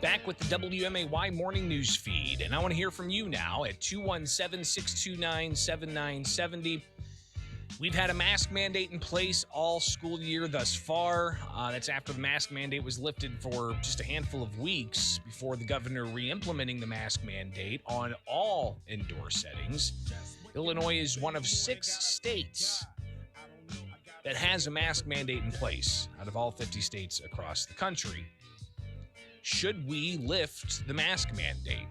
Back with the WMAY morning news feed, and I want to hear from you now at 217-629-7970. We've had a mask mandate in place all school year thus far. That's after the mask mandate was lifted for just a handful of weeks before the governor re-implementing the mask mandate on all indoor settings. Illinois is one of 6 states that has a mask mandate in place out of all 50 states across the country. Should we lift the mask mandate?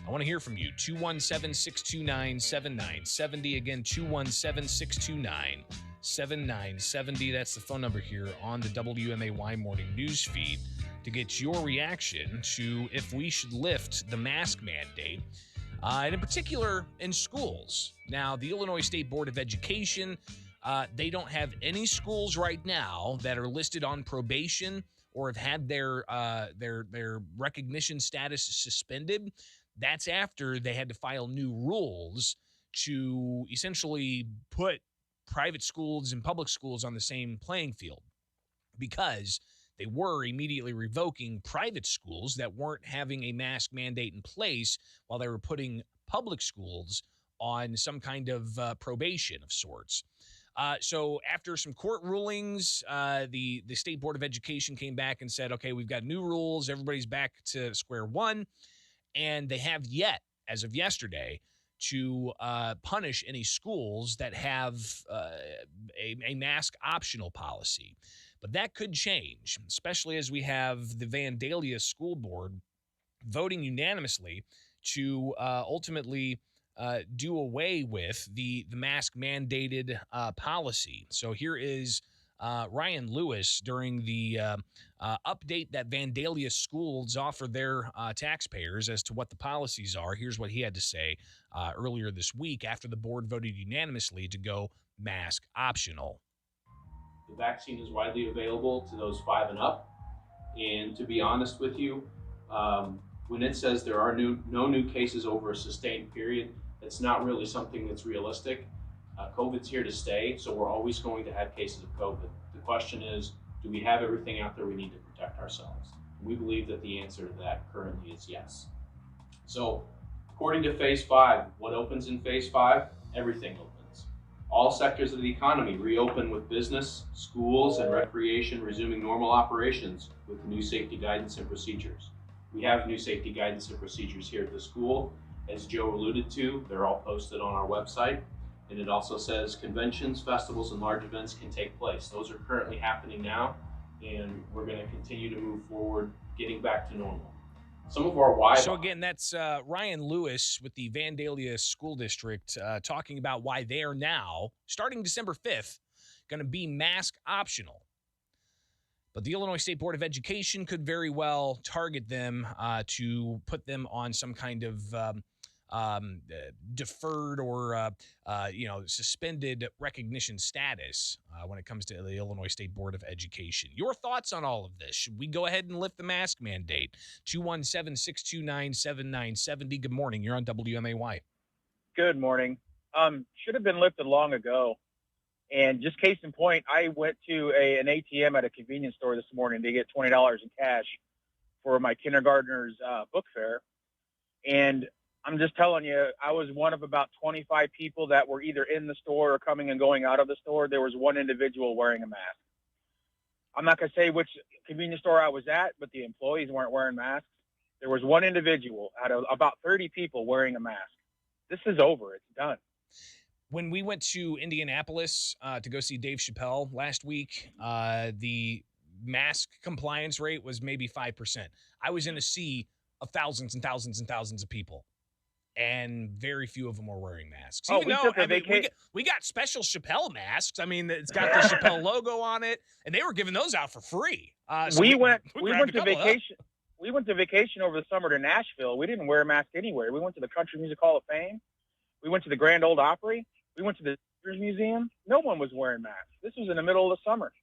I want to hear from you. 217-629-7970. Again, 217-629-7970. That's the phone number here on the WMAY morning news feed to get your reaction to if we should lift the mask mandate, and in particular in schools. Now, the Illinois State Board of Education, they don't have any schools right now that are listed on probation or have had their recognition status suspended. That's after they had to file new rules to essentially put private schools and public schools on the same playing field, because they were immediately revoking private schools that weren't having a mask mandate in place while they were putting public schools on some kind of probation of sorts. So after some court rulings, the State Board of Education came back and said, okay, we've got new rules. Everybody's back to square one. And they have yet, as of yesterday, to punish any schools that have a mask optional policy. But that could change, especially as we have the Vandalia School Board voting unanimously to ultimately do away with the mask mandated policy. So here is Ryan Lewis during the update that Vandalia schools offer their taxpayers as to what the policies are. Here's what he had to say earlier this week after the board voted unanimously to go mask optional. The vaccine is widely available to those 5 and up. And to be honest with you, when it says there are no new cases over a sustained period, it's not really something that's realistic. COVID's here to stay, so we're always going to have cases of COVID. The question is, do we have everything out there we need to protect ourselves? We believe that the answer to that currently is yes. So, according to Phase 5, what opens in Phase 5? Everything opens. All sectors of the economy reopen with business, schools, and recreation resuming normal operations with new safety guidance and procedures. We have new safety guidance and procedures here at the school. As Joe alluded to, they're all posted on our website. And it also says conventions, festivals, and large events can take place. Those are currently happening now, and we're going to continue to move forward, getting back to normal. Some of our why. So again, that's Ryan Lewis with the Vandalia School District talking about why they are now, starting December 5th, going to be mask optional. But the Illinois State Board of Education could very well target them to put them on some kind of deferred or suspended recognition status when it comes to the Illinois State Board of Education. Your thoughts on all of this? Should we go ahead and lift the mask mandate? 217-629-7970. Good morning. You're on WMAY. Good morning. Should have been lifted long ago. And just case in point, I went to an ATM at a convenience store this morning to get $20 in cash for my kindergartner's book fair. And I'm just telling you, I was one of about 25 people that were either in the store or coming and going out of the store. There was one individual wearing a mask. I'm not going to say which convenience store I was at, but the employees weren't wearing masks. There was one individual out of about 30 people wearing a mask. This is over. It's done. When we went to Indianapolis to go see Dave Chappelle last week, the mask compliance rate was maybe 5%. I was in a sea of thousands and thousands and thousands of people, and very few of them were wearing masks. Even though we got special Chappelle masks. I mean, it's got the Chappelle logo on it, and they were giving those out for free. So we went to vacation. We went to vacation over the summer to Nashville. We didn't wear a mask anywhere. We went to the Country Music Hall of Fame. We went to the Grand Ole Opry. We went to the Museum. No one was wearing masks. This was in the middle of the summer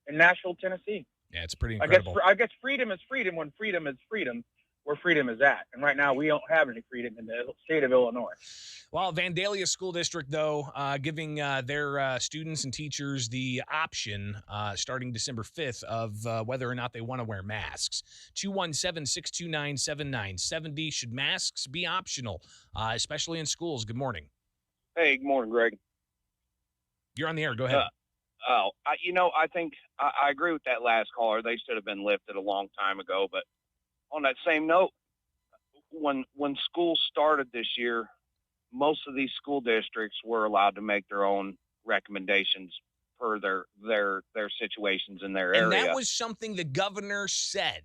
in Nashville, Tennessee. Yeah, it's pretty incredible. I guess freedom is freedom when freedom is freedom. where freedom is at. And right now we don't have any freedom in the state of Illinois. Well, Vandalia School District, though, giving their students and teachers the option starting December 5th of whether or not they want to wear masks. 217-629-7970. Should masks be optional, especially in schools? Good morning. Hey, good morning, Greg. You're on the air. Go ahead. I think I agree with that last caller. They should have been lifted a long time ago. But on that same note, when school started this year, most of these school districts were allowed to make their own recommendations per their situations in their area. And that was something the governor said.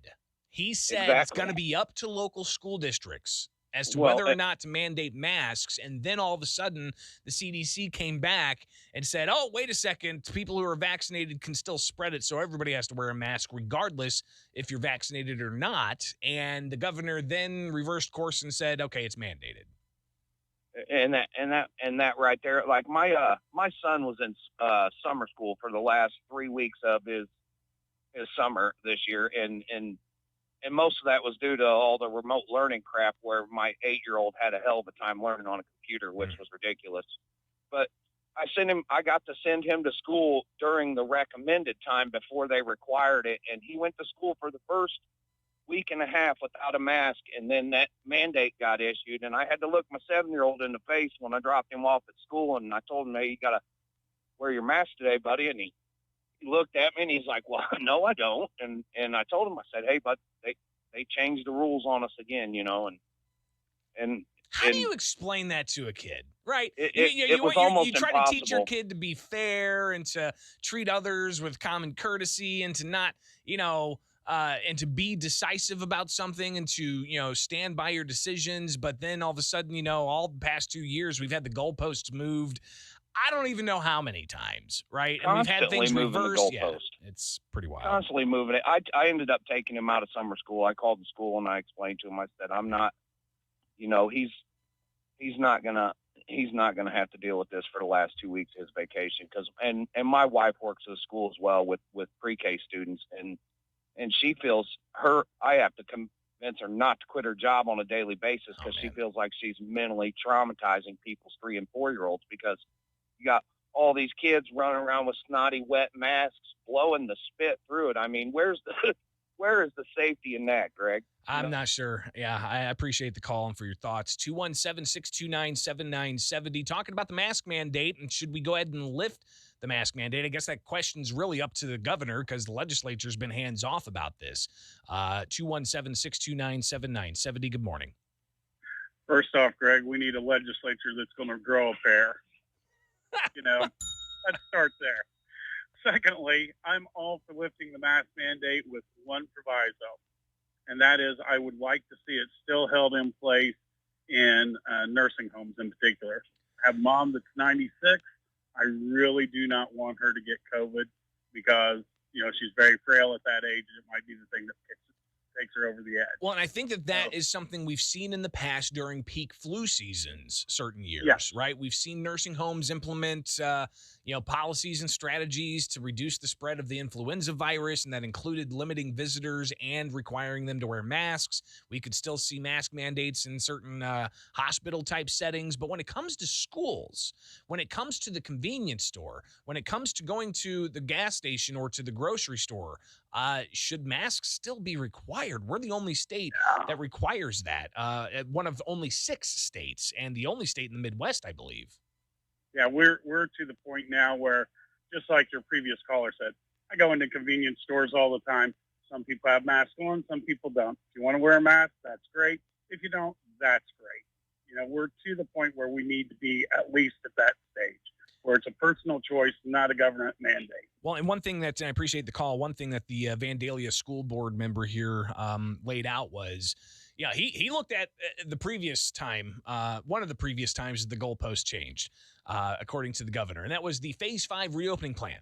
He said It's going to be up to local school districts as to whether or not to mandate masks. And then all of a sudden, the CDC came back and said, oh, wait a second, people who are vaccinated can still spread it, so everybody has to wear a mask regardless if you're vaccinated or not. And the governor then reversed course and said, okay, it's mandated. And that right there, like my son was in summer school for the last 3 weeks of his summer this year, and most of that was due to all the remote learning crap where my 8-year-old had a hell of a time learning on a computer, which was ridiculous. But I got to send him to school during the recommended time before they required it, and he went to school for the first week and a half without a mask, and then that mandate got issued, and I had to look my 7-year-old in the face when I dropped him off at school, and I told him, hey, you got to wear your mask today, buddy, and he looked at me and he's like, well, no, I don't. And I told him, I said, hey, bud, they changed the rules on us again, and how do you explain that to a kid, right? It was almost you try impossible. to teach your kid to be fair and to treat others with common courtesy and to not, and to be decisive about something and to, stand by your decisions. But then all of a sudden, all the past 2 years, we've had the goalposts moved. I don't even know how many times, right? And we've had things reversed. Yeah, it's pretty wild. Constantly moving it. I ended up taking him out of summer school. I called the school and I explained to him. I said, I'm not, he's not gonna have to deal with this for the last 2 weeks of his vacation. And my wife works at a school as well with pre-K students, and she feels I have to convince her not to quit her job on a daily basis because she feels like she's mentally traumatizing people's 3 and 4-year-olds because you got all these kids running around with snotty, wet masks, blowing the spit through it. I mean, where is the safety in that, Greg? I'm not sure. Yeah, I appreciate the call and for your thoughts. 217-629-7970. Talking about the mask mandate, and should we go ahead and lift the mask mandate? I guess that question's really up to the governor because the legislature's been hands-off about this. 217-629-7970. Good morning. First off, Greg, we need a legislature that's going to grow a pair. Let's start there. Secondly, I'm all for lifting the mask mandate with one proviso, and that is I would like to see it still held in place in nursing homes in particular. I have a mom that's 96. I really do not want her to get COVID because, she's very frail at that age. It might be the thing that takes her over the edge. Well, and I think that is something we've seen in the past during peak flu seasons, certain years, right? We've seen nursing homes implement, policies and strategies to reduce the spread of the influenza virus, and that included limiting visitors and requiring them to wear masks. We could still see mask mandates in certain hospital-type settings, but when it comes to schools, when it comes to the convenience store, when it comes to going to the gas station or to the grocery store, should masks still be required? We're the only state that requires that. One of only 6 states, and the only state in the Midwest, I believe. Yeah, we're to the point now where, just like your previous caller said, I go into convenience stores all the time. Some people have masks on, some people don't. If you want to wear a mask, that's great. If you don't, that's great. We're to the point where we need to be at least at that stage, where it's a personal choice, not a government mandate. Well, and one thing that, and I appreciate the call, one thing that the Vandalia school board member here laid out was, he looked at the previous time, one of the previous times the goalpost changed, according to the governor, and that was the Phase 5 reopening plan.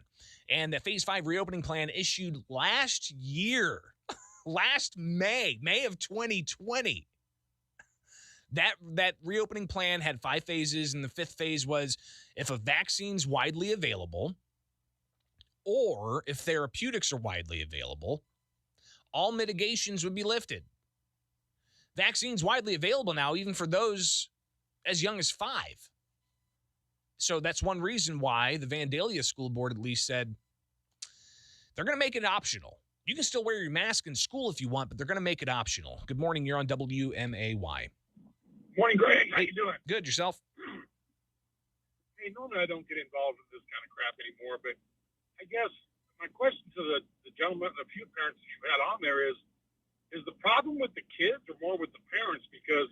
And that Phase 5 reopening plan issued last year, last May of 2020. That reopening plan had 5 phases, and the 5th phase was if a vaccine's widely available or if therapeutics are widely available, all mitigations would be lifted. vaccines widely available now, even for those as young as 5. So that's one reason why the Vandalia School Board at least said they're going to make it optional. You can still wear your mask in school if you want, but they're going to make it optional. Good morning. You're on WMAY. Morning, Greg. How you doing? Good. Yourself? Hey, normally I don't get involved in this kind of crap anymore, but I guess my question to the gentleman, the few parents that you've had on there is the problem with the kids or more with the parents? Because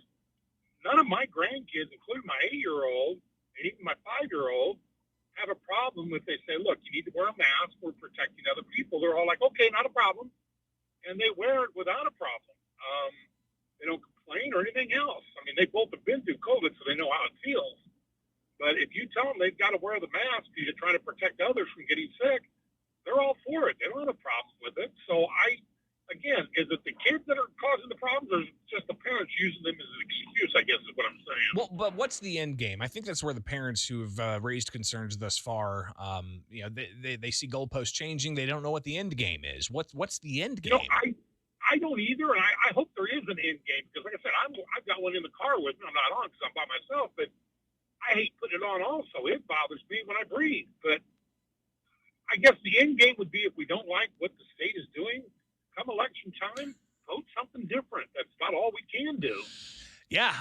none of my grandkids, including my 8-year-old and even my 5-year-old, have a problem if they say, look, you need to wear a mask. We're protecting other people. They're all like, okay, not a problem. And they wear it without a problem. They don't complain or anything else. I mean, they both have been through COVID, so they know how it feels. But if you tell them they've got to wear the mask because you're trying to protect others from getting sick, they're all for it. They don't have a problem with it. So again, is it the kids that are causing the problems, or is it just the parents using them as an excuse, I guess is what I'm saying. Well, but what's the end game? I think that's where the parents who have raised concerns thus far, they see goalposts changing. They don't know what the end game is. What's the end game? I don't either, and I hope there is an end game, because like I said, I've got one in the car with me. I'm not on because I'm by myself, but I hate putting it on also. It bothers me when I breathe. But I guess the end game would be, if we don't like what the state is doing, come election time, vote something different. That's about all we can do. Yeah,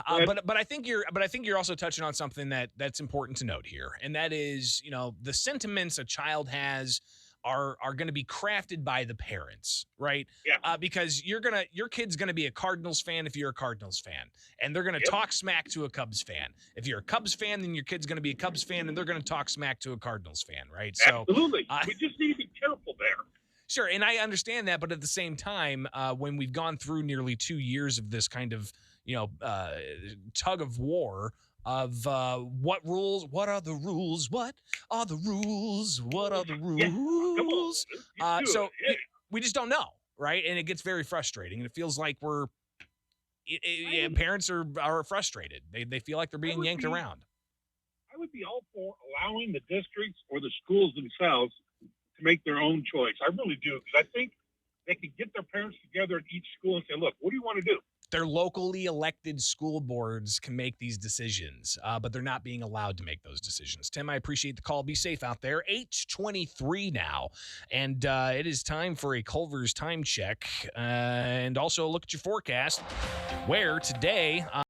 but I think you're also touching on something that's important to note here, and that is, the sentiments a child has are going to be crafted by the parents, right? Yeah. Because your kid's going to be a Cardinals fan if you're a Cardinals fan, and they're going to talk smack to a Cubs fan. If you're a Cubs fan, then your kid's going to be a Cubs fan, and they're going to talk smack to a Cardinals fan, right? Absolutely. We just need to be careful there. Sure, and I understand that, but at the same time, when we've gone through nearly 2 years of this kind of, tug of war of what rules, what are the rules, what are the rules, what are the rules? We just don't know, right? And it gets very frustrating, and it feels like parents are frustrated. They feel like they're being yanked around. I would be all for allowing the districts or the schools themselves to make their own choice. I really do, because I think they could get their parents together at each school and say, look, what do you want to do? Their locally elected school boards can make these decisions, but they're not being allowed to make those decisions. Tim, I appreciate the call. Be safe out there. 8:23 now, and it is time for a Culver's time check, and also look at your forecast, where today